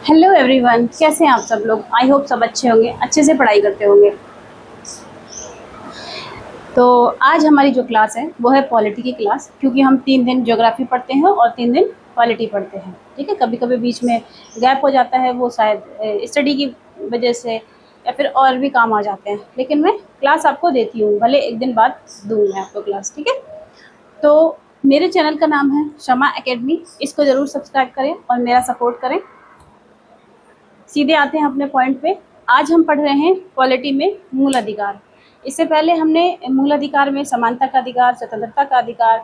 Hello everyone, कैसे हैं आप सब लोग। आई होप सब अच्छे होंगे, अच्छे से पढ़ाई करते होंगे। तो आज हमारी जो क्लास है वो है पॉलिटी की क्लास, क्योंकि हम 3 दिन ज्योग्राफी पढ़ते हैं और 3 दिन पॉलिटी पढ़ते हैं। ठीक है, कभी कभी बीच में गैप हो जाता है, वो शायद स्टडी की वजह से या फिर और भी काम आ जाते हैं, लेकिन मैं क्लास आपको देती हूँ, भले एक दिन बाद दूँ मैं आपको क्लास। ठीक है, तो मेरे चैनल का नाम है शमा एकेडमी, इसको ज़रूर सब्सक्राइब करें और मेरा सपोर्ट करें। सीधे आते हैं अपने पॉइंट पे। आज हम पढ़ रहे हैं पॉलिटी में मूल अधिकार। इससे पहले हमने मूल अधिकार में समानता का अधिकार, स्वतंत्रता का अधिकार,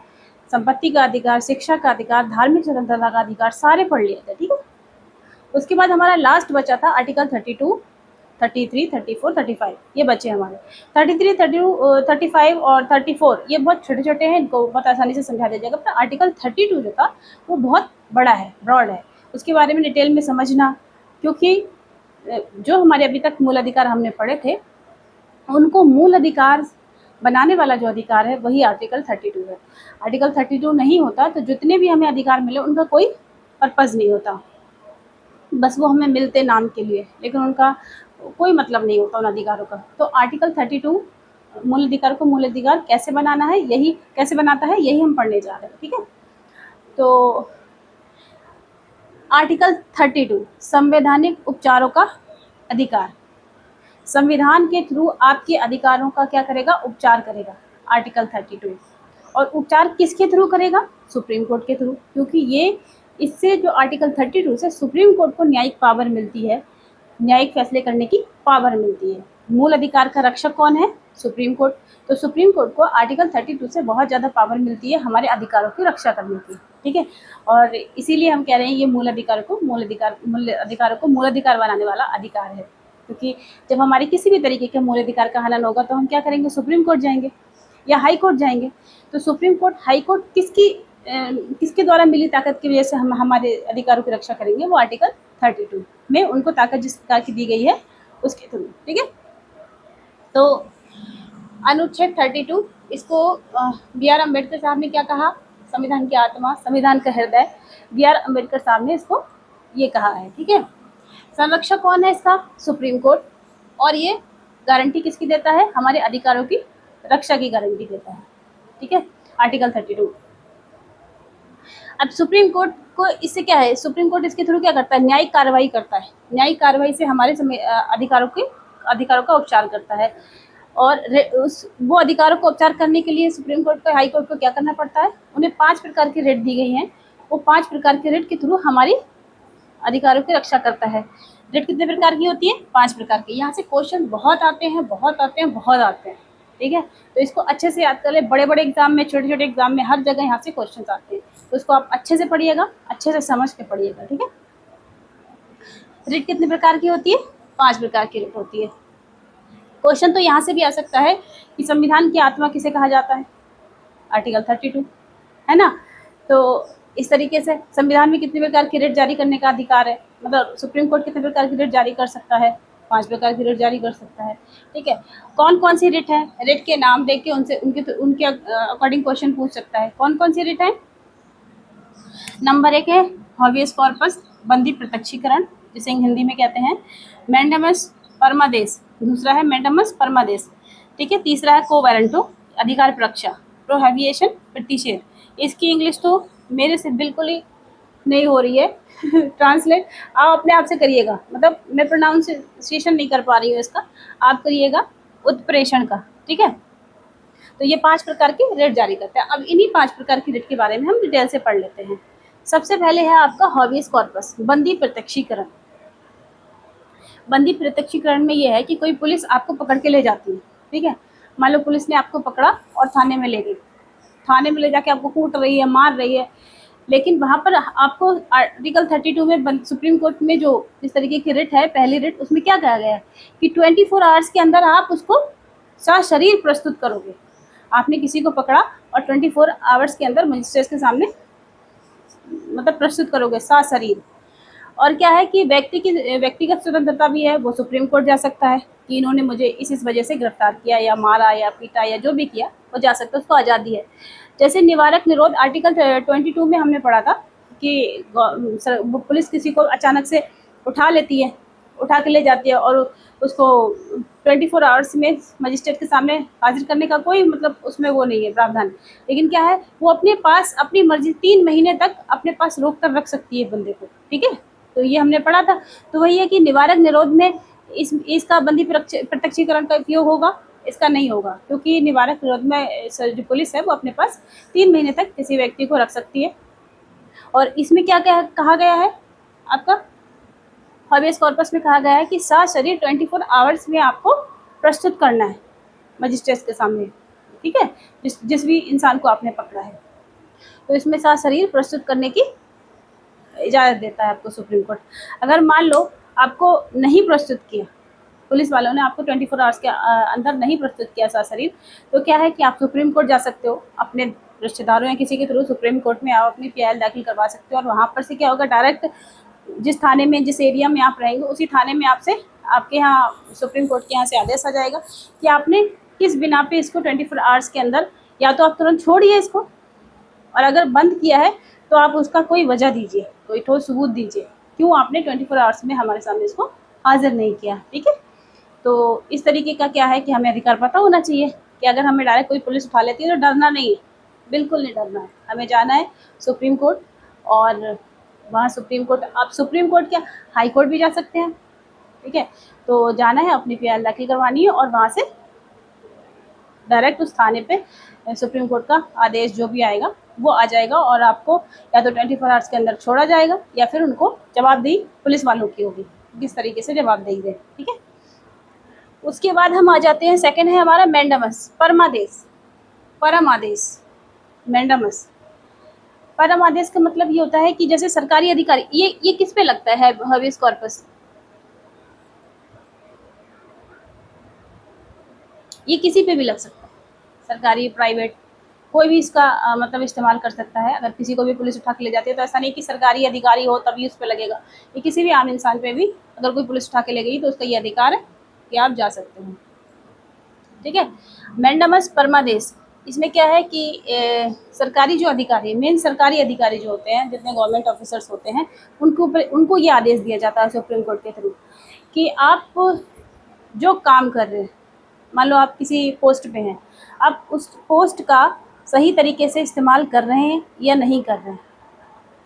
संपत्ति का अधिकार, शिक्षा का अधिकार, धार्मिक स्वतंत्रता का अधिकार सारे पढ़ लिए थे। ठीक है, उसके बाद हमारा लास्ट बचा था आर्टिकल 32, 33, 34, 35, ये बचे हमारे। 33, 32, 35 और 34 ये बहुत छोटे छोटे हैं, इनको बहुत आसानी से समझा दिया जाएगा। पर आर्टिकल 32 जो था वो बहुत बड़ा है, ब्रॉड है, उसके बारे में डिटेल में समझना, क्योंकि जो हमारे अभी तक मूल अधिकार हमने पढ़े थे उनको मूल अधिकार बनाने वाला जो अधिकार है वही आर्टिकल 32 है। आर्टिकल 32 नहीं होता तो जितने भी हमें अधिकार मिले उनका कोई पर्पज़ नहीं होता, बस वो हमें मिलते नाम के लिए, लेकिन उनका कोई मतलब नहीं होता उन अधिकारों का। तो आर्टिकल 32 मूल अधिकार को मूल अधिकार कैसे बनाना है, यही कैसे बनाता है, यही हम पढ़ने जा रहे हैं। ठीक है, तो आर्टिकल 32 संवैधानिक उपचारों का अधिकार। संविधान के थ्रू आपके अधिकारों का क्या करेगा, उपचार करेगा आर्टिकल 32। और उपचार किसके थ्रू करेगा, सुप्रीम कोर्ट के थ्रू, क्योंकि ये इससे जो आर्टिकल 32 से सुप्रीम कोर्ट को न्यायिक पावर मिलती है, न्यायिक फैसले करने की पावर मिलती है। मूल अधिकार का रक्षक कौन है, सुप्रीम कोर्ट। तो सुप्रीम कोर्ट को आर्टिकल 32 से बहुत ज़्यादा पावर मिलती है हमारे अधिकारों की रक्षा करने की। ठीक है, और इसीलिए हम कह रहे हैं ये मूल अधिकारों को मूल अधिकार बनाने वाला अधिकार है। क्योंकि जब हमारी किसी भी तरीके के मूल अधिकार का हनन होगा तो हम क्या करेंगे, सुप्रीम कोर्ट जाएंगे या हाई कोर्ट जाएंगे। तो सुप्रीम कोर्ट, हाई कोर्ट किसके द्वारा मिली ताकत की वजह से हम हमारे अधिकारों की रक्षा करेंगे, वो आर्टिकल 32 में उनको ताकत जिस प्रकार की दी गई है उसके थ्रू। ठीक है, तो अनुच्छेद 32 इसको बी आर अम्बेडकर साहब ने क्या कहा, संविधान की आत्मा, संविधान का हृदय, बी आर अम्बेडकर साहब ने इसको ये कहा है। ठीक है, संरक्षक कौन है इसका, सुप्रीम कोर्ट। और ये गारंटी किसकी देता है, हमारे अधिकारों की रक्षा की गारंटी देता है। ठीक है, आर्टिकल 32। अब सुप्रीम कोर्ट को इससे क्या है, सुप्रीम कोर्ट इसके थ्रू क्या करता है, न्यायिक कार्रवाई करता है। न्यायिक कार्रवाई से हमारे अधिकारों का उपचार करता है। और वो अधिकारों को उपचार करने के लिए सुप्रीम कोर्ट को, हाई कोर्ट को क्या करना पड़ता है, उन्हें 5 प्रकार की रिट दी गई हैं। वो 5 प्रकार की रिट के थ्रू हमारी अधिकारों की रक्षा करता है। रिट कितने प्रकार की होती है, 5 प्रकार की। यहाँ से क्वेश्चन बहुत आते हैं, बहुत आते हैं, बहुत आते हैं। ठीक है, तो इसको अच्छे से याद कर ले, बड़े बड़े एग्जाम में, छोटे छोटे एग्जाम में, हर जगह यहाँ से क्वेश्चन आते हैं। तो इसको आप अच्छे से पढ़िएगा, अच्छे से समझ के पढ़िएगा। ठीक है, रिट कितने प्रकार की होती है, 5 प्रकार की रिट होती है। क्वेश्चन तो यहाँ से भी आ सकता है कि संविधान की आत्मा किसे कहा जाता है, आर्टिकल 32 है ना। तो इस तरीके से संविधान में कितने प्रकार की रिट जारी करने का अधिकार है, मतलब सुप्रीम कोर्ट कितने प्रकार की रिट जारी कर सकता है, 5 प्रकार की रिट जारी कर सकता है। ठीक है, कौन कौन सी रिट है, रिट के नाम देख के उनके अकॉर्डिंग क्वेश्चन पूछ सकता है। कौन कौन सी रिट है, नंबर 1 है हॉबियस कॉर्पस, बंदी प्रत्यक्षीकरण, जिसे हिंदी में कहते हैं मैंडेमस परमादेश। दूसरा है मैंडेमस परमादेश। ठीक है, तीसरा है को वारंटो, अधिकार प्रक्षा, प्रोहिबिशन, प्रतिषेध। इसकी इंग्लिश तो मेरे से बिल्कुल ही नहीं हो रही है ट्रांसलेट आप अपने आप से करिएगा, मतलब मैं प्रोनाउंसिएशन नहीं कर पा रही हूँ इसका, आप करिएगा उत्प्रेषण का। ठीक है, तो ये 5 प्रकार की रिट जारी करते हैं। अब इन्हीं 5 प्रकार की रिट के बारे में हम डिटेल से पढ़ लेते हैं। सबसे पहले है आपका हॉबियस कॉर्पस, बंदी प्रत्यक्षीकरण। बंदी प्रत्यक्षीकरण में ये है कि कोई पुलिस आपको पकड़ के ले जाती है। ठीक है, मान लो पुलिस ने आपको पकड़ा और थाने में ले गई, थाने में ले जाके आपको कूट रही है, मार रही है, लेकिन वहाँ पर आपको आर्टिकल 32 में सुप्रीम कोर्ट में जो इस तरीके की रिट है, पहली रिट, उसमें क्या कहा गया है कि 24 आवर्स के अंदर आप उसको सशरीर प्रस्तुत करोगे। आपने किसी को पकड़ा और 24 आवर्स के अंदर मजिस्ट्रेट के सामने मतलब प्रस्तुत करोगे सशरीर। और क्या है कि व्यक्तिगत स्वतंत्रता भी है, वो सुप्रीम कोर्ट जा सकता है कि इन्होंने मुझे इस वजह से गिरफ्तार किया या मारा या पीटा या जो भी किया, वो जा सकता है, उसको आज़ादी है। जैसे निवारक निरोध, आर्टिकल 22 में हमने पढ़ा था कि पुलिस किसी को अचानक से उठा लेती है, उठा के ले जाती है और उसको 24 आवर्स में मजिस्ट्रेट के सामने हाजिर करने का कोई मतलब उसमें वो नहीं है प्रावधान। लेकिन क्या है, वो अपने पास अपनी मर्जी 3 महीने तक अपने पास रोक कर रख सकती है बंदे को, ठीक है। तो ये हमने पढ़ा था। तो वही है कि निवारक निरोध में इसका बंदी प्रत्यक्षीकरण का उपयोग होगा, इसका नहीं होगा, क्योंकि निवारक निरोध में जो पुलिस है वो अपने पास 3 महीने तक किसी व्यक्ति को रख सकती है। और इसमें क्या क्या कहा गया है आपका हॉबेस कॉर्पस में, कहा गया है कि सशरीर 24 आवर्स में आपको प्रस्तुत करना है मजिस्ट्रेट के सामने, ठीक है, जिस भी इंसान को आपने पकड़ा है। तो इसमें सशरीर प्रस्तुत करने की इजाज़त देता है आपको सुप्रीम कोर्ट। अगर मान लो आपको नहीं प्रस्तुत किया, पुलिस वालों ने आपको 24 आवर्स के अंदर नहीं प्रस्तुत किया सशरीर, तो क्या है कि आप सुप्रीम कोर्ट जा सकते हो, अपने रिश्तेदारों या किसी के थ्रू सुप्रीम कोर्ट में आप अपनी पीआईएल दाखिल करवा सकते हो। और वहाँ पर से क्या होगा, डायरेक्ट जिस थाने में, जिस एरिया में आप रहेंगे, उसी थाने में आपसे आपके यहाँ सुप्रीम कोर्ट के यहाँ से आदेश आ जाएगा कि आपने किस बिना पे इसको 24 आवर्स के अंदर, या तो आप तुरंत छोड़िए इसको, और अगर बंद किया है तो आप उसका कोई वजह दीजिए, कोई ठोस सबूत दीजिए क्यों आपने 24 आवर्स में हमारे सामने इसको हाजिर नहीं किया, ठीक है। तो इस तरीके का क्या है कि हमें अधिकार पता होना चाहिए कि अगर हमें डायरेक्ट कोई पुलिस उठा लेती है तो डरना नहीं है, बिल्कुल नहीं डरना है। हमें जाना है सुप्रीम कोर्ट, और वहाँ सुप्रीम कोर्ट, आप सुप्रीम कोर्ट क्या हाई कोर्ट भी जा सकते हैं, ठीक है। तो जाना है, अपनी पीआईएल दाखिल करवानी है, और वहाँ से डायरेक्ट उस थाने पे सुप्रीम कोर्ट का आदेश जो भी आएगा वो आ जाएगा, और आपको या तो 24 आवर्स के अंदर छोड़ा जाएगा, या फिर उनको जवाबदेही पुलिस वालों की होगी, किस तरीके से जवाबदेही दे, ठीक है। उसके बाद हम आ जाते हैं, सेकंड है हमारा मैंडेमस, परमादेश। परम आदेश, मैंडेमस, परम आदेश का मतलब ये होता है कि जैसे सरकारी अधिकारी, ये किस पे लगता है हॉबेस कॉर्पस, ये किसी पे भी लग सकता है, सरकारी प्राइवेट कोई भी इसका मतलब इस्तेमाल कर सकता है। अगर किसी को भी पुलिस उठा के ले जाती है तो ऐसा नहीं कि सरकारी अधिकारी हो तभी उस पर लगेगा, ये किसी भी आम इंसान पे भी अगर कोई पुलिस उठा के ले गई तो उसका ये अधिकार है कि आप जा सकते हो, ठीक है। मैंडेमस परमादेश, इसमें क्या है कि सरकारी जो अधिकारी, मेन सरकारी अधिकारी जो होते हैं, जितने गवर्नमेंट ऑफिसर्स होते हैं, उनको ये आदेश दिया जाता है सुप्रीम कोर्ट के थ्रू कि आप जो काम कर रहे हैं, मान लो आप किसी पोस्ट पे हैं, आप उस पोस्ट का सही तरीके से इस्तेमाल कर रहे हैं या नहीं कर रहे हैं,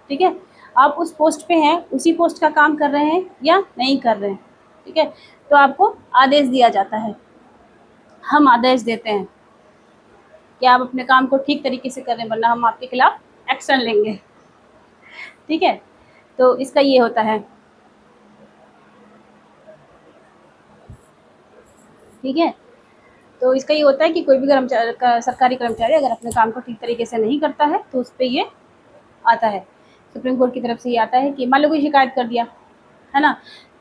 ठीक है। आप उस पोस्ट पे हैं, उसी पोस्ट का काम कर रहे हैं या नहीं कर रहे हैं, ठीक है। तो आपको आदेश दिया जाता है, हम आदेश देते हैं कि आप अपने काम को ठीक तरीके से करें, वरना हम आपके खिलाफ एक्शन लेंगे, ठीक है। तो इसका ये होता है, ठीक है। तो इसका ये होता है कि कोई भी सरकारी कर्मचारी अगर अपने काम को ठीक तरीके से नहीं करता है तो उस पर ये आता है, सुप्रीम कोर्ट की तरफ से ये आता है कि मान लो कोई शिकायत कर दिया है ना,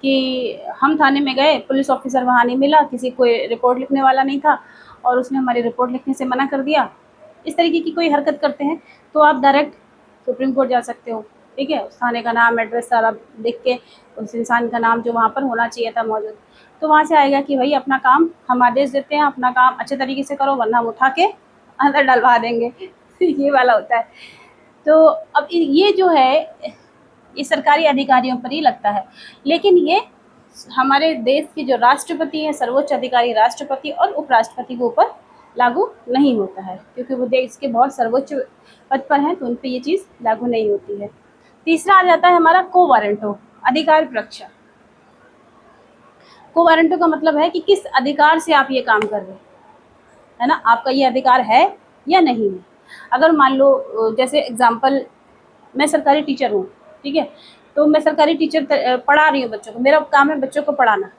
कि हम थाने में गए, पुलिस ऑफिसर वहाँ नहीं मिला, किसी कोई रिपोर्ट लिखने वाला नहीं था और उसने हमारी रिपोर्ट लिखने से मना कर दिया, इस तरीके की कोई हरकत करते हैं तो आप डायरेक्ट सुप्रीम कोर्ट जा सकते हो, ठीक है। उस थाने का नाम, एड्रेस सारा लिख के, उस इंसान का नाम जो वहाँ पर होना चाहिए था मौजूद, तो वहाँ से आएगा कि भाई अपना काम हम आदेश देते हैं, अपना काम अच्छे तरीके से करो वरना हम उठा के अंदर डलवा देंगे ये वाला होता है। तो अब ये जो है ये सरकारी अधिकारियों पर ही लगता है, लेकिन ये हमारे देश के जो राष्ट्रपति हैं, सर्वोच्च अधिकारी राष्ट्रपति और उपराष्ट्रपति के ऊपर लागू नहीं होता है, क्योंकि वो देश के बहुत सर्वोच्च पद पर हैं, तो उन पर ये चीज़ लागू नहीं होती है। तीसरा आ जाता है हमारा को वारंटो, अधिकार परीक्षा। को वारंटो का मतलब है कि किस अधिकार से आप ये काम कर रहे हैं, है ना, आपका ये अधिकार है या नहीं है। अगर मान लो जैसे एग्जांपल, मैं सरकारी टीचर हूँ, ठीक है, तो मैं सरकारी टीचर पढ़ा रही हूँ बच्चों को, मेरा काम है बच्चों को पढ़ाना,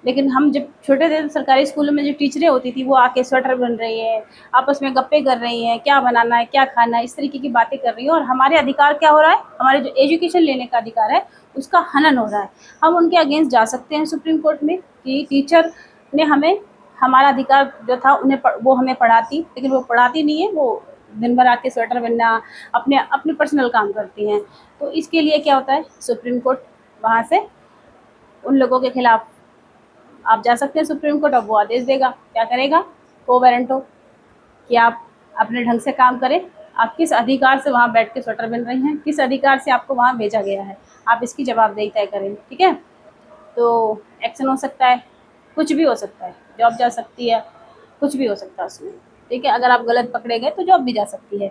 लेकिन हम जब छोटे थे तो सरकारी स्कूलों में जो टीचरें होती थी वो आके स्वेटर बन रही है, आपस में गप्पे कर रही हैं, क्या बनाना है क्या खाना है, इस तरीके की बातें कर रही है, और हमारे अधिकार क्या हो रहा है, हमारे जो एजुकेशन लेने का अधिकार है उसका हनन हो रहा है। हम उनके अगेंस्ट जा सकते हैं सुप्रीम कोर्ट में कि टीचर ने हमें, हमारा अधिकार जो था उन्हें वो हमें पढ़ाती, लेकिन वो पढ़ाती नहीं है, वो दिन भर आके स्वेटर बनना, अपने अपने पर्सनल काम करती हैं। तो इसके लिए क्या होता है, सुप्रीम कोर्ट वहाँ से उन लोगों के खिलाफ आप जा सकते हैं सुप्रीम कोर्ट, अब वो आदेश देगा, क्या करेगा, को वारंटो, कि आप अपने ढंग से काम करें, आप किस अधिकार से वहाँ बैठ के स्वेटर बन रही हैं, किस अधिकार से आपको वहाँ भेजा गया है, आप इसकी जवाबदेही तय करें। ठीक है, तो एक्शन हो सकता है, कुछ भी हो सकता है, जॉब जा सकती है, कुछ भी हो सकता है उसमें। ठीक है, अगर आप गलत पकड़े गए तो जॉब भी जा सकती है।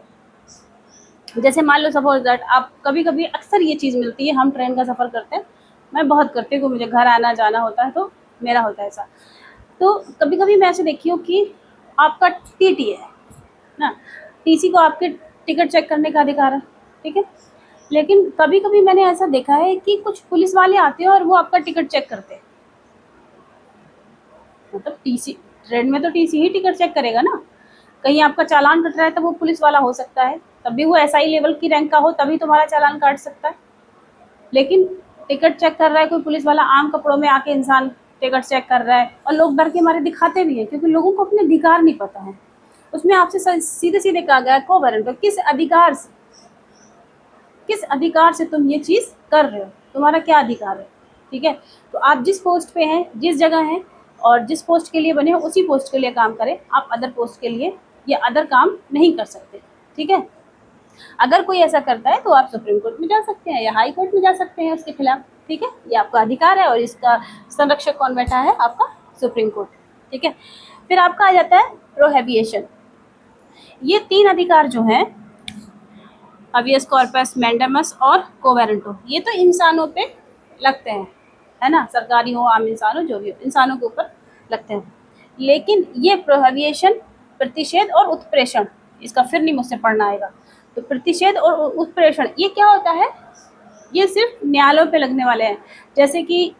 जैसे मान लो सपोज दैट आप कभी कभी अक्सर ये चीज़ मिलती है, हम ट्रेन का सफ़र करते हैं, मैं बहुत करती हूँ, मुझे घर आना जाना होता है तो मेरा होता है ऐसा। तो कभी कभी मैं ऐसे देखी हूँ कि आपका टीटी है ना, टीसी को आपके टिकट चेक करने का अधिकार है। ठीक है, लेकिन कभी कभी मैंने ऐसा देखा है कि कुछ पुलिस वाले आते हैं और वो आपका टिकट चेक करते हैं। मतलब टीसी, ट्रेन में तो टीसी ही टिकट चेक करेगा ना, कहीं आपका चालान कट रहा है तो वो पुलिस वाला हो सकता है, तब भी वो एसआई लेवल की रैंक का हो तभी तुम्हारा चालान काट सकता है। लेकिन टिकट चेक कर रहा है कोई पुलिस वाला, आम कपड़ों में आके इंसान टिकट चेक कर रहा है, और लोग डर के मारे दिखाते भी हैं क्योंकि लोगों को अपने अधिकार नहीं पता है। उसमें आपसे सीधे सीधे कहा गया को वारंट, किस अधिकार से तुम ये चीज़ कर रहे हो, तुम्हारा क्या अधिकार है। ठीक है, तो आप जिस पोस्ट पे हैं, जिस जगह हैं और जिस पोस्ट के लिए बने हो उसी पोस्ट के लिए काम करें, आप अदर पोस्ट के लिए या अदर काम नहीं कर सकते। ठीक है, अगर कोई ऐसा करता है तो आप सुप्रीम कोर्ट में जा सकते हैं या हाई कोर्ट में जा सकते हैं उसके खिलाफ। ठीक है, ये आपका अधिकार है और इसका संरक्षक कौन बैठा है, आपका सुप्रीम कोर्ट। ठीक है, फिर आपका आ जाता है प्रोहिबिशन। ये 3 अधिकार जो हैं, हबियस कॉर्पस, मैंडेमस और कोवेरेंटो, ये तो इंसानों पे लगते हैं, है ना, सरकारी हो आम इंसान हो जो भी हो, इंसानों के ऊपर लगते हैं। लेकिन ये प्रोहिबिशन, प्रतिषेध और उत्प्रेषण, इसका फिर नहीं मुझसे पढ़ना आएगा। तो प्रतिषेध और उत्प्रेषण ये क्या होता है, ये सिर्फ न्यायालयों पे लगने वाले हैं। जैसे कि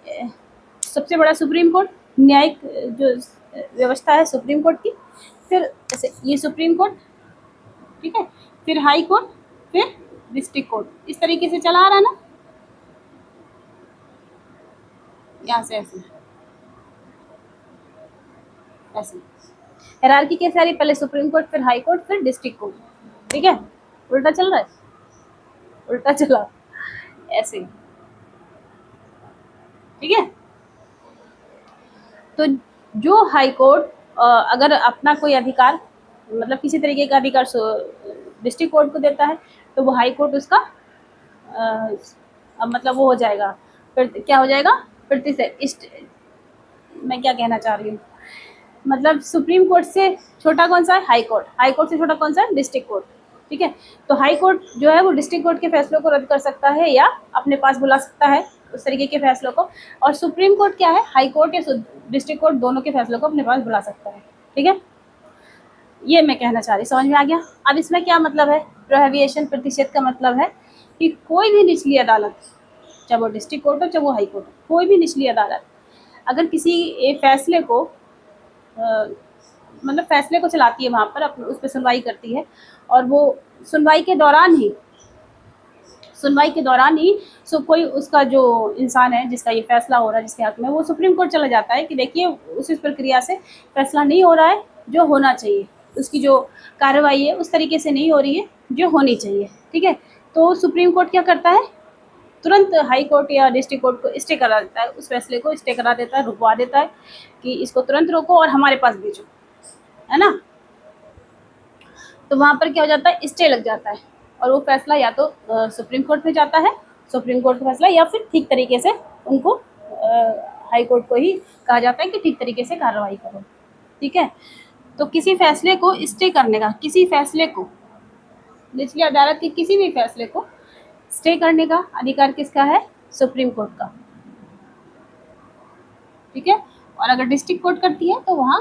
सबसे बड़ा सुप्रीम कोर्ट, न्यायिक जो व्यवस्था है सुप्रीम कोर्ट की, फिर जैसे ये सुप्रीम कोर्ट, ठीक है, फिर हाई कोर्ट, फिर डिस्ट्रिक्ट कोर्ट, इस तरीके से चला आ रहा ना, यहाँ से ऐसे ऐसे हायरार्की कैसे आ रही, पहले सुप्रीम कोर्ट, फिर हाई कोर्ट, फिर डिस्ट्रिक्ट कोर्ट। ठीक है, उल्टा चल रहा है, उल्टा चला ऐसे। ठीक है, तो जो हाई कोर्ट अगर अपना कोई अधिकार, मतलब किसी तरीके का अधिकार डिस्ट्रिक्ट कोर्ट को देता है तो वो हाई कोर्ट उसका मतलब वो हो जाएगा, फिर क्या हो जाएगा, प्रतिशत। मैं क्या कहना चाह रही हूँ, मतलब सुप्रीम कोर्ट से छोटा कौन सा है, हाई कोर्ट, हाई कोर्ट से छोटा कौन सा है, डिस्ट्रिक्ट कोर्ट। ठीक है, तो हाई कोर्ट जो है वो डिस्ट्रिक्ट कोर्ट के फैसलों को रद्द कर सकता है या अपने पास बुला सकता है उस तरीके के फैसलों को, और सुप्रीम कोर्ट क्या है, हाई कोर्ट या डिस्ट्रिक्ट कोर्ट दोनों के फैसलों को अपने पास बुला सकता है। ठीक है, ये मैं कहना चाह रही, समझ में आ गया। अब इसमें क्या मतलब है, प्रोहिबिशन प्रतिषेध का मतलब है कि कोई भी निचली अदालत, चाहे वो डिस्ट्रिक्ट कोर्ट हो चाहे वो हाई कोर्ट हो, कोई भी निचली अदालत अगर किसी फैसले को मतलब फैसले को चलाती है, वहाँ पर अपने उस पर सुनवाई करती है, और वो सुनवाई के दौरान ही कोई उसका जो इंसान है जिसका ये फैसला हो रहा है जिसके हक में, वो सुप्रीम कोर्ट चला जाता है कि देखिए उस प्रक्रिया से फैसला नहीं हो रहा है जो होना चाहिए, उसकी जो कार्रवाई है उस तरीके से नहीं हो रही है जो होनी चाहिए। ठीक है, तो सुप्रीम कोर्ट क्या करता है, तुरंत हाई कोर्ट या डिस्ट्रिक्ट कोर्ट को स्टे करा देता है, उस फैसले को स्टे करा देता है, रुकवा देता है कि इसको तुरंत रोको और हमारे पास भेजो, है ना। तो वहाँ पर क्या हो जाता है, स्टे लग जाता है और वो फैसला या तो सुप्रीम कोर्ट में जाता है, सुप्रीम कोर्ट का फैसला, या फिर ठीक तरीके से उनको हाई कोर्ट को ही कहा जाता है कि ठीक तरीके से कार्रवाई करो। ठीक है, तो किसी फैसले को स्टे करने का, किसी फैसले को, निचली अदालत के किसी भी फैसले को स्टे करने का अधिकार किसका है, सुप्रीम कोर्ट का। ठीक है, और अगर डिस्ट्रिक्ट कोर्ट करती है तो वहाँ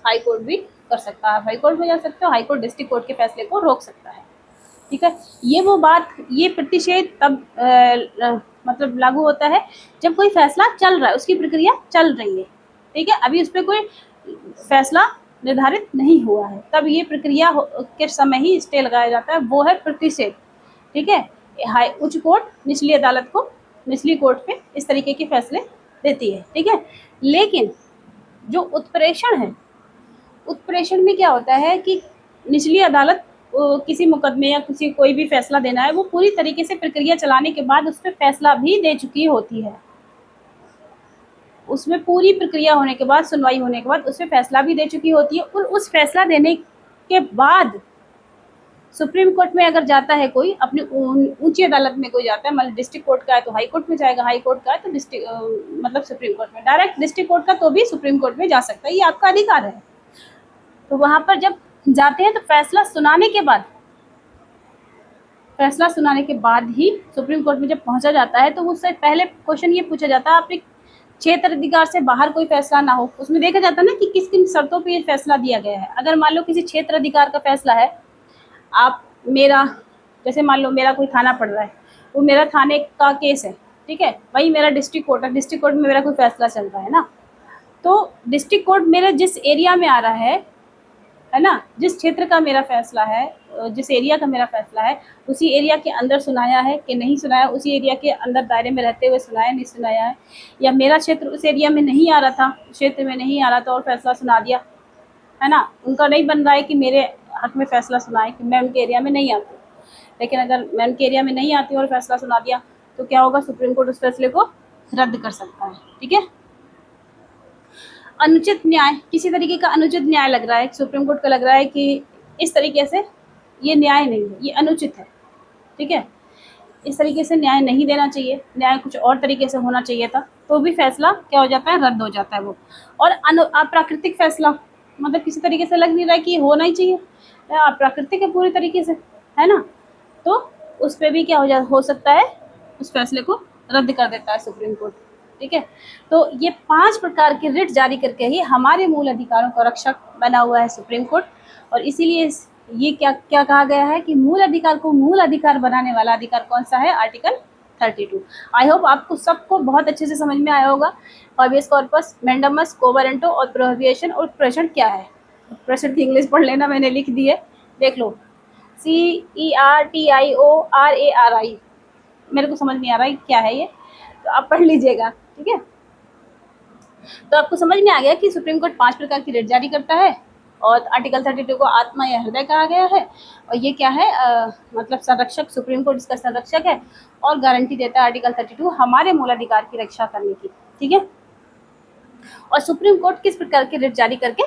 हाई कोर्ट भी कर सकता है, हाई कोर्ट में जा सकते हो, हाई कोर्ट डिस्ट्रिक्ट कोर्ट के फैसले को रोक सकता है। ठीक है, ये वो बात, ये प्रतिषेध तब मतलब लागू होता है जब कोई फैसला चल रहा है, उसकी प्रक्रिया चल रही है। ठीक है, अभी उस पर कोई फैसला निर्धारित नहीं हुआ है, तब ये प्रक्रिया के समय ही स्टे लगाया जाता है, वो है प्रतिषेध। ठीक है, हाई उच्च कोर्ट निचली अदालत को, निचली कोर्ट पे इस तरीके के फैसले देती है। ठीक है, लेकिन जो उत्प्रेषण है, उत्प्रेषण में क्या होता है कि निचली अदालत किसी मुकदमे या किसी कोई भी फैसला देना है, वो पूरी तरीके से प्रक्रिया चलाने के बाद उस पर फैसला भी दे चुकी होती है, उसमें पूरी प्रक्रिया होने के बाद, सुनवाई होने के बाद उस पर फैसला भी दे चुकी होती है, और उस फैसला देने के बाद सुप्रीम कोर्ट में अगर जाता है कोई, अपनी ऊंची अदालत में कोई जाता है, मतलब डिस्ट्रिक्ट कोर्ट का है तो हाई कोर्ट में जाएगा, हाई कोर्ट का है तो डिस्ट्रिक्ट मतलब सुप्रीम कोर्ट में, डायरेक्ट डिस्ट्रिक्ट कोर्ट का तो भी सुप्रीम कोर्ट में जा सकता है, ये आपका अधिकार है। तो वहां पर जब जाते हैं तो फैसला सुनाने के बाद, फैसला सुनाने के बाद ही सुप्रीम कोर्ट में जब पहुंचा जाता है तो उससे पहले क्वेश्चन ये पूछा जाता है आपने क्षेत्र अधिकार से बाहर कोई फैसला ना हो। उसमें देखा जाता है ना कि किस किन शर्तों पे ये फैसला दिया गया है। अगर मान लो किसी क्षेत्र अधिकार का फैसला है, आप मेरा, जैसे मान लो मेरा कोई थाना पड़ रहा है, वो मेरा थाने का केस है, ठीक है, वही मेरा डिस्ट्रिक्ट कोर्ट है, डिस्ट्रिक्ट कोर्ट में मेरा कोई फैसला चल रहा है ना, तो डिस्ट्रिक्ट कोर्ट मेरे जिस एरिया में आ रहा है ना, जिस क्षेत्र का मेरा फैसला है, जिस एरिया का मेरा फैसला है, उसी एरिया के अंदर सुनाया है कि नहीं सुनाया, उसी एरिया के अंदर दायरे में रहते हुए सुनाया नहीं सुनाया है, या मेरा क्षेत्र उस एरिया में नहीं आ रहा था, क्षेत्र में नहीं आ रहा था और फैसला सुना दिया, है ना, उनका नहीं बन रहा है कि मेरे हक में फैसला सुनाए कि मैं उनके एरिया में नहीं आती, लेकिन अगर मैं उनके एरिया में नहीं आती और फैसला सुना दिया तो क्या होगा, सुप्रीम कोर्ट उस फैसले को रद्द कर सकता है। ठीक है। अनुचित न्याय, किसी तरीके का अनुचित न्याय लग रहा है, सुप्रीम कोर्ट को लग रहा है कि इस तरीके से ये न्याय नहीं है, ये अनुचित है, ठीक है, इस तरीके से न्याय नहीं देना चाहिए, न्याय कुछ और तरीके से होना चाहिए था, तो भी फैसला क्या हो जाता है, रद्द हो जाता है वो। और अप्राकृतिक फैसला, मतलब किसी तरीके से लग नहीं रहा है कि होना ही चाहिए, अप्राकृतिक है पूरी तरीके से, है ना, तो उस पर भी क्या हो सकता है, उस फैसले को रद्द कर देता है सुप्रीम कोर्ट। ठीक है। तो ये 5 प्रकार के रिट जारी करके ही हमारे मूल अधिकारों का रक्षक बना हुआ है सुप्रीम कोर्ट, और इसीलिए ये क्या क्या कहा गया है कि मूल अधिकार को मूल अधिकार बनाने वाला अधिकार कौन सा है, आर्टिकल 32। आई होप आपको सबको बहुत अच्छे से समझ में आया होगा। हॉबियस कॉर्पस, मैंडामस, कोवरेंटो और प्रोहिबिशन और प्रेशर क्या है। प्रेशर की इंग्लिश पढ़ लेना, मैंने लिख दी है, देख लो, CERTIORARI, मेरे को समझ नहीं आ रहा है क्या है ये, तो आप पढ़ लीजिएगा। ठीक है। तो आपको समझ में आ गया कि सुप्रीम कोर्ट 5 प्रकार की रिट जारी करता है, और आर्टिकल 32 को आत्मा या हृदय कहा गया है, और ये क्या है, मतलब संरक्षक, सुप्रीम कोर्ट इसका संरक्षक है और गारंटी देता है आर्टिकल 32 हमारे मूलाधिकार की रक्षा करने की। ठीक है। और सुप्रीम कोर्ट किस प्रकार की रिट जारी करके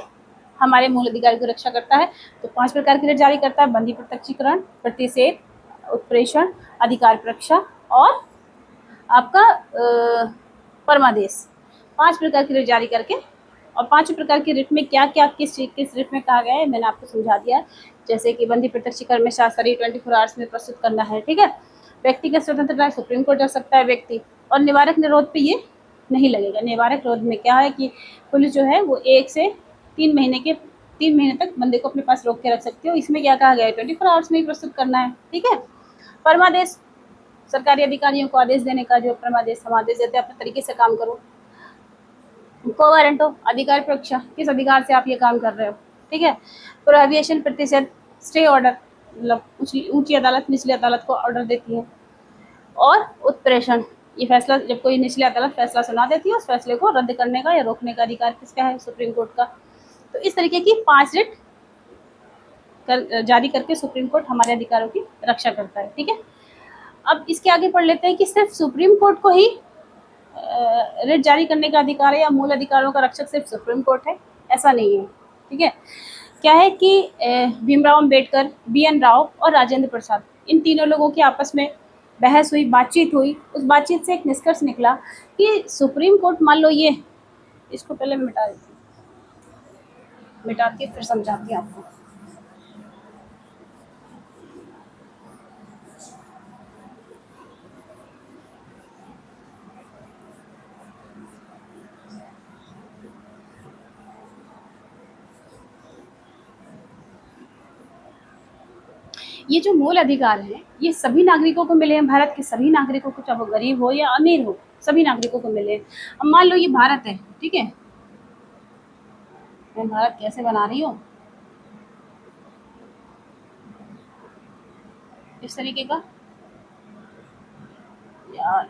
हमारे मूल अधिकार की रक्षा करता है, तो 5 प्रकार की रिट जारी करता है, बंदी प्रत्यक्षीकरण, प्रतिषेध, उत्प्रेषण, अधिकार रक्षा और आपका परमादेश। 5 प्रकार की रिट जारी करके, और 5 प्रकार की रिट में क्या क्या किस रिट में कहा गया है मैंने आपको समझा दिया, जैसे कि बंदी प्रत्यक्षीकरण में शास्त्री 24 आवर्स में प्रस्तुत करना है। ठीक है। व्यक्तिगत स्वतंत्रता, सुप्रीम कोर्ट जा सकता है व्यक्ति, और निवारक निरोध पे ये नहीं लगेगा। निवारक निरोध में क्या है कि पुलिस जो है वो 1 से 3 महीने तक बंदे को अपने पास रोक के रख सकती है। इसमें क्या कहा गया है, 24 आवर्स में ही प्रस्तुत करना है। ठीक है। परमादेश, सरकारी अधिकारियों को आदेश देने का, जो परमादेश हम आदेश देते हैं अपने तरीके से काम करो। कोवारंटो, अधिकार परीक्षा, किस अधिकार से आप ये काम कर रहे हो। ठीक है। प्रोहिबिशन, प्रतिषेध, स्टे ऑर्डर, मतलब ऊंची अदालत निचली अदालत को ऑर्डर देती है। और उत्प्रेषण, ये फैसला जब कोई निचली अदालत फैसला सुना देती है, उस फैसले को रद्द करने का या रोकने का अधिकार किसका है, सुप्रीम कोर्ट का। तो इस तरीके की 5 रिट जारी करके सुप्रीम कोर्ट हमारे अधिकारों की रक्षा करता है। ठीक है। अब इसके आगे पढ़ लेते हैं कि सिर्फ सुप्रीम कोर्ट को ही रिट जारी करने का अधिकार है, या मूल अधिकारों का रक्षक सिर्फ सुप्रीम कोर्ट है, ऐसा नहीं है। ठीक है। क्या है कि भीमराव अंबेडकर, BN राव और राजेंद्र प्रसाद, इन तीनों लोगों की आपस में बहस हुई, बातचीत हुई। उस बातचीत से एक निष्कर्ष निकला कि सुप्रीम कोर्ट, मान लो ये, इसको पहले मैं मिटा देती हूँ, मिटा के फिर समझाती हूँ आपको। ये जो मूल अधिकार हैं, ये सभी नागरिकों को मिले हैं, भारत के सभी नागरिकों को, चाहे वो गरीब हो या अमीर हो, सभी नागरिकों को मिले हैं। अब मान लो ये भारत है, ठीक है, मैं भारत कैसे बना रही हूँ, इस तरीके का, यार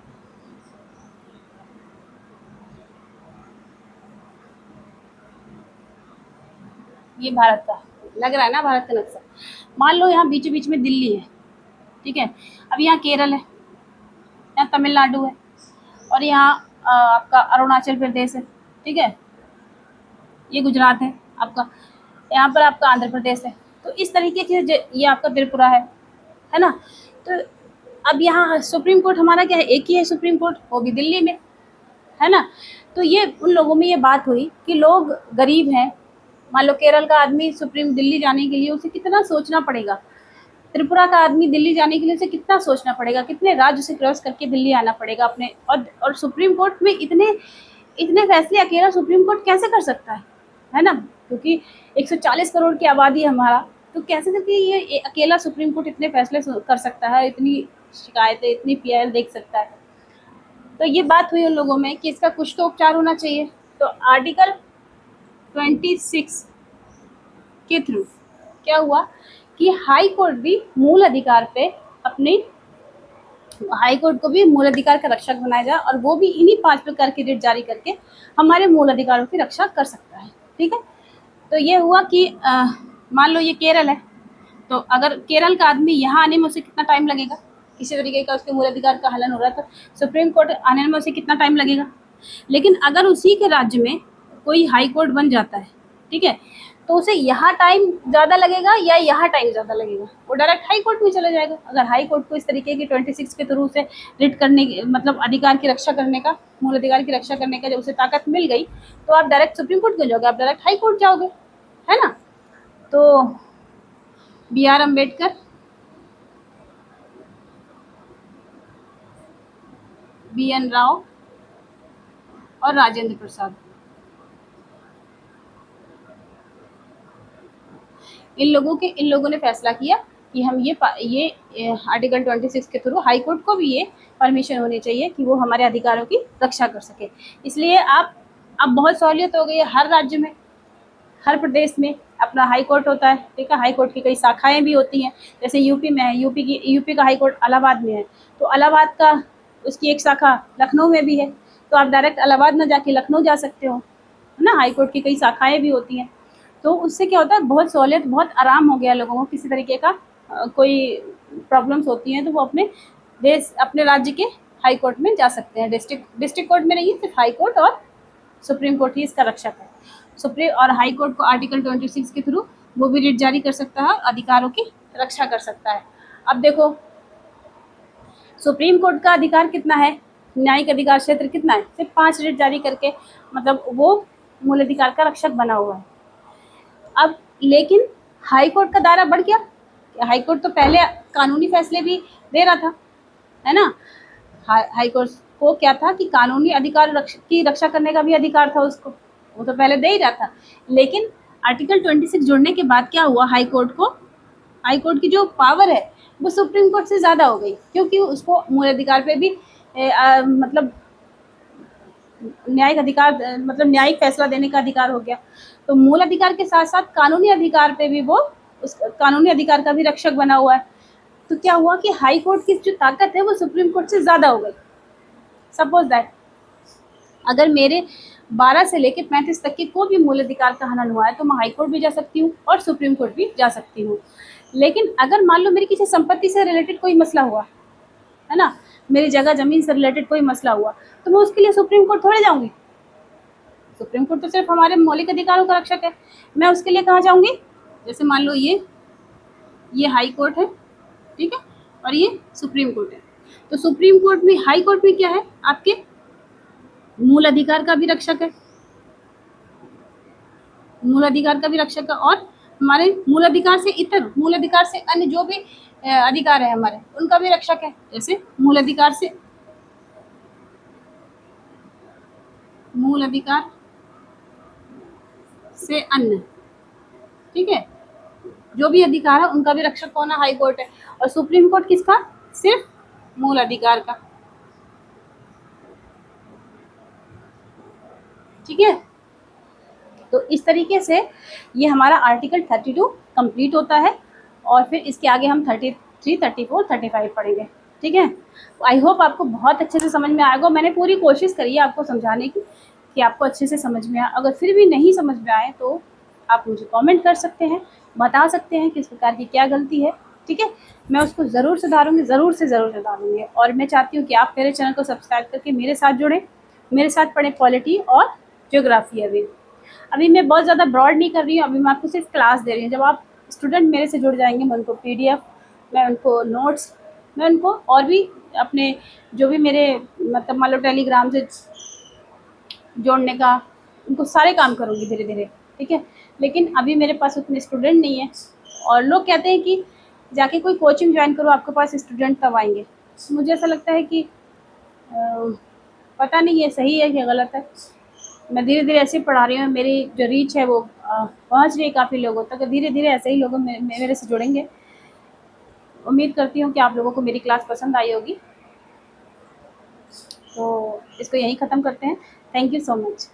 ये भारत का लग रहा है ना, भारत का नक्शा। मान लो यहाँ बीचों बीच में दिल्ली है, ठीक है, अब यहाँ केरल है, यहाँ तमिलनाडु है, और यहाँ आपका अरुणाचल प्रदेश है, ठीक है, ये गुजरात है आपका, यहाँ पर आपका आंध्र प्रदेश है। तो इस तरीके के ये आपका त्रिपुरा है ना। तो अब यहाँ सुप्रीम कोर्ट हमारा क्या है, एक ही है सुप्रीम कोर्ट, वो भी दिल्ली में, है ना। तो ये उन लोगों में ये बात हुई कि लोग गरीब हैं, मान लो केरल का आदमी सुप्रीम दिल्ली जाने के लिए उसे कितना सोचना पड़ेगा, त्रिपुरा का आदमी दिल्ली जाने के लिए उसे कितना सोचना पड़ेगा, कितने राज्य से क्रॉस करके दिल्ली आना पड़ेगा अपने, और सुप्रीम कोर्ट में इतने फैसले अकेला सुप्रीम कोर्ट कैसे कर सकता है ना, क्योंकि 140 करोड़ की आबादी है हमारा, तो कैसे करके ये अकेला सुप्रीम कोर्ट इतने फैसले कर सकता है, इतनी शिकायतें, इतनी पीआईएल देख सकता है। तो ये बात हुई उन लोगों में कि इसका कुछ तो उपचार होना चाहिए। तो आर्टिकल 26 के थ्रू क्या हुआ कि हाई कोर्ट भी मूल अधिकार पे अपनी, हाई कोर्ट को भी मूल अधिकार का रक्षक बनाया जाए और वो भी इन्हीं 5 प्रकार के रिट जारी करके हमारे मूल अधिकारों की रक्षा कर सकता है। ठीक है, तो ये हुआ कि मान लो ये केरल है, तो अगर केरल का आदमी यहाँ आने में उसे कितना टाइम लगेगा, किसी तरीके का उसके मूल अधिकार का हनन हो रहा है, तो सुप्रीम कोर्ट आने में उसे कितना टाइम लगेगा। लेकिन अगर उसी के राज्य में कोई हाई कोर्ट बन जाता है, ठीक है, तो उसे यहाँ टाइम ज़्यादा लगेगा या यहाँ टाइम ज़्यादा लगेगा, वो डायरेक्ट हाई कोर्ट में चला जाएगा। अगर हाई कोर्ट को इस तरीके की 26 के थ्रू से रिट करने की, मतलब अधिकार की रक्षा करने का, मूल अधिकार की रक्षा करने का जब उसे ताकत मिल गई, तो आप डायरेक्ट सुप्रीम कोर्ट क्यों जाओगे, आप डायरेक्ट हाई कोर्ट जाओगे, है ना। तो BR अम्बेडकर, BN राव और राजेंद्र प्रसाद, इन लोगों ने फैसला किया कि हम ये आर्टिकल 26 के थ्रू हाई कोर्ट को भी ये परमिशन होनी चाहिए कि वो हमारे अधिकारों की रक्षा कर सके। इसलिए अब बहुत सहूलियत हो गई है, हर राज्य में, हर प्रदेश में अपना हाई कोर्ट होता है। ठीक है, हाई कोर्ट की कई शाखाएं भी होती हैं, जैसे यूपी में है, यूपी का हाई कोर्ट इलाहाबाद में है, तो इलाहाबाद का उसकी एक शाखा लखनऊ में भी है, तो आप डायरेक्ट इलाहाबाद ना जाके लखनऊ जा सकते हो, है ना। हाई कोर्ट की कई शाखाएं भी होती हैं, तो उससे क्या होता है, बहुत सहूलियत, बहुत आराम हो गया लोगों को। किसी तरीके का कोई प्रॉब्लम्स होती हैं तो वो अपने राज्य के हाई कोर्ट में जा सकते हैं। डिस्ट्रिक्ट कोर्ट में नहीं, सिर्फ हाई कोर्ट और सुप्रीम कोर्ट ही इसका रक्षक है। सुप्रीम और हाई कोर्ट को आर्टिकल 26 के थ्रू वो भी रिट जारी कर सकता है, अधिकारों की रक्षा कर सकता है। अब देखो सुप्रीम कोर्ट का अधिकार कितना है, न्यायिक अधिकार क्षेत्र कितना है, सिर्फ 5 रिट जारी करके, मतलब वो मूल अधिकार का रक्षक बना हुआ है। अब लेकिन हाई कोर्ट का दायरा बढ़ गया, हाई कोर्ट तो पहले कानूनी फैसले भी दे रहा था, है ना। हाई कोर्ट को क्या था कि कानूनी अधिकार की रक्षा करने का भी अधिकार था उसको, वो तो पहले दे ही रहा था। लेकिन आर्टिकल 26 जुड़ने के बाद क्या हुआ, हाई कोर्ट की जो पावर है वो सुप्रीम कोर्ट से ज़्यादा हो गई, क्योंकि उसको मूल अधिकार पे भी मतलब न्यायिक अधिकार, मतलब न्यायिक फैसला देने का अधिकार हो गया। तो मूल अधिकार के साथ साथ कानूनी अधिकार पे भी वो उस कानूनी अधिकार का भी रक्षक बना हुआ है। तो क्या हुआ कि हाई कोर्ट की जो ताकत है वो सुप्रीम कोर्ट से ज़्यादा हो गई। सपोज दैट अगर मेरे 12 से लेकर 35 तक के कोई भी मूल अधिकार का हनन हुआ है, तो मैं हाई कोर्ट भी जा सकती हूँ और सुप्रीम कोर्ट भी जा सकती हूँ। लेकिन अगर मान लो मेरी किसी संपत्ति से रिलेटेड कोई मसला हुआ, है ना, मेरी जगह जमीन से रिलेटेड कोई मसला हुआ, तो मैं उसके लिए सुप्रीम कोर्ट थोड़े जाऊंगी। सुप्रीम कोर्ट तो सिर्फ हमारे मौलिक अधिकारों का रक्षक है, मैं उसके लिए कहाँ जाऊंगी। जैसे मान लो ये हाई कोर्ट है, ठीक है, और ये सुप्रीम कोर्ट है। तो सुप्रीम कोर्ट में, हाई कोर्ट में क्या है, आपके मूल अधिकार का भी रक्षक है, मूल अधिकार का भी रक्षक है, और हमारे मूल अधिकार से अन्य जो भी अधिकार है हमारे, उनका भी रक्षक है। जैसे मूल अधिकार से अन्य, ठीक है, जो भी अधिकार है उनका भी रक्षक कौन है, हाई कोर्ट है। और सुप्रीम कोर्ट किसका, सिर्फ मूल अधिकार का, ठीक है। तो इस तरीके से ये हमारा आर्टिकल 32 कंप्लीट होता है, और फिर इसके आगे हम 33, 34, 35 पढ़ेंगे, ठीक है। आई होप आपको बहुत अच्छे से समझ में आएगा। मैंने पूरी कोशिश करी है आपको समझाने की कि आपको अच्छे से समझ में आए। अगर फिर भी नहीं समझ में आए तो आप मुझे कमेंट कर सकते हैं, बता सकते हैं किस प्रकार की क्या गलती है, ठीक है। मैं उसको ज़रूर सुधारूँगी, ज़रूर से ज़रूर सुधारूँगी। और मैं चाहती हूँ कि आप मेरे चैनल को सब्सक्राइब करके मेरे साथ जुड़ें, मेरे साथ पढ़ें पॉलिटी और ज्योग्राफी। अभी मैं बहुत ज़्यादा ब्रॉड नहीं कर रही हूँ, अभी मैं आपको सिर्फ क्लास दे रही हूँ। जब आप स्टूडेंट मेरे से जुड़ जाएंगे, मैं उनको PDF, मैं उनको नोट्स, मैं उनको और भी अपने जो भी मेरे मतलब मान लो टेलीग्राम से जोड़ने का, उनको सारे काम करूँगी धीरे धीरे, ठीक है। लेकिन अभी मेरे पास उतने स्टूडेंट नहीं है, और लोग कहते हैं कि जाके कोई कोचिंग ज्वाइन करो, आपके पास स्टूडेंट तब आएंगे। मुझे ऐसा लगता है कि पता नहीं ये सही है कि गलत है। मैं धीरे धीरे ऐसे ही पढ़ा रही हूँ, मेरी जो रीच है वो पहुँच रही है काफ़ी लोगों तक। धीरे धीरे ऐसे ही लोग मेरे से जुड़ेंगे। उम्मीद करती हूँ कि आप लोगों को मेरी क्लास पसंद आई होगी। तो इसको यहीं ख़त्म करते हैं। Thank you so much.